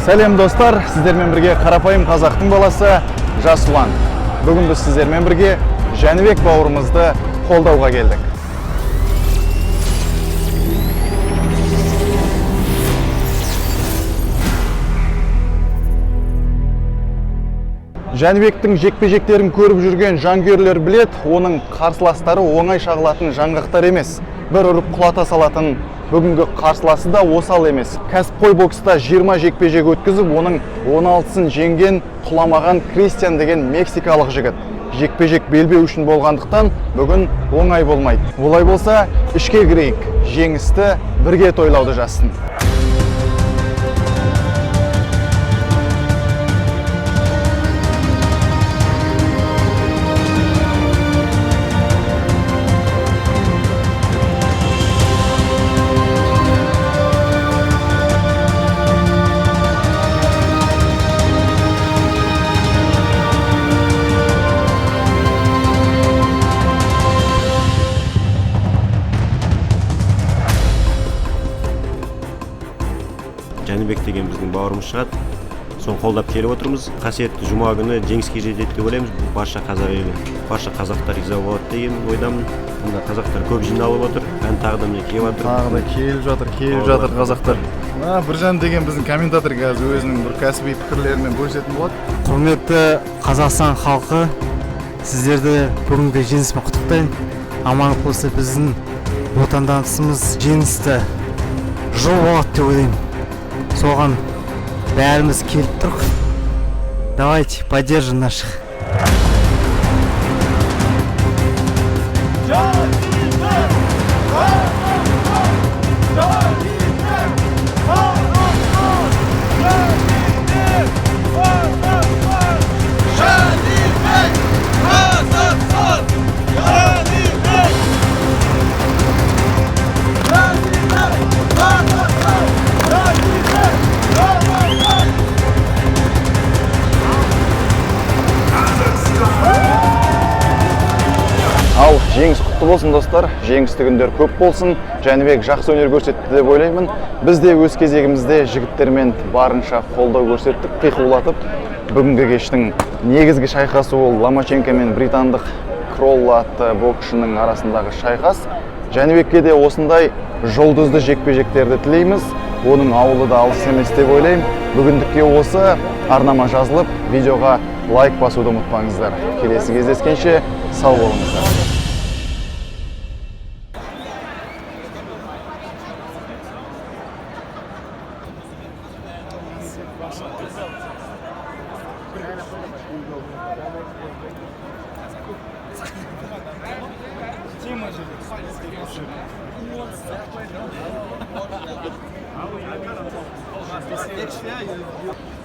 Сәлем достар, сіздермен бірге қарапайым қазақтың баласы Жас Ұлан. Бүгін біз сіздермен бірге Жәнібек бауырымызды қолдауға келдік. Жәнібектің жекпе-жектерін көріп жүрген жанкүйерлер білет, оның қарсыластары оңай шағылатын жаңғақтар емес. Бір ұрып құлата салатын бүгінгі қарсыласы да осал емес. Кәсіпқой бокста 20 жекпе-жек өткізіп, оның 16-сын жеңген құламаған Кристиан деген мексикалық жігіт. Жекпе-жек белбеу үшін болғандықтан бүгін оңай болмайды. Олай болса, ішке кірейік, жеңісті бірге тойлауды жазсын. Жәнібек деген біздің бауырымыз шығады. Соны қолдап келіп отырмыз. Қасиетті жұма күні жеңіске жетеді деп ойлаймыз. Барша қазақ елі, барша қазақтар риза болады деген ойдамын. Мұнда қазақтар көп жиналып отыр. Тағы да міне келіп жатыр. Тағы да келіп жатыр қазақтар. Біржан деген біздің комментатор қазір өзінің бір кәсіби пікірлерімен бөлісетін болады. Құрметті Қазақстан халқы, сіздерді бүгінгі жеңіспен құттықтаймын. Амандық болса біздің отандасымыз жеңісті жыл болады деп ойлаймын. Соған бәріміз келіп тұрық. Давайте поддержим наших. Ал жеңіс құтты болсын достар, жеңісті күндер көп болсын. Жәнібек жақсы өнер көрсетті деп ойлаймын. Біз де өз кезегімізде жігіттермен барынша қолдау көрсеттік, қиқулатып. Бүгінгі кештің негізгі шайқасы ол Ломаченко мен британдық Кролл атты боксшының арасындағы шайқас. Жәнібекке де осындай жұлдызды жекпе-жектерді тілейміз. Оның ауылы да алыс емес деп ойлаймын. Бүгіндікке осы, арнама жазылып, видеоға лайк басуды ұмытпаңыздар. Келесі кездескенше сау болыңыздар. Next year,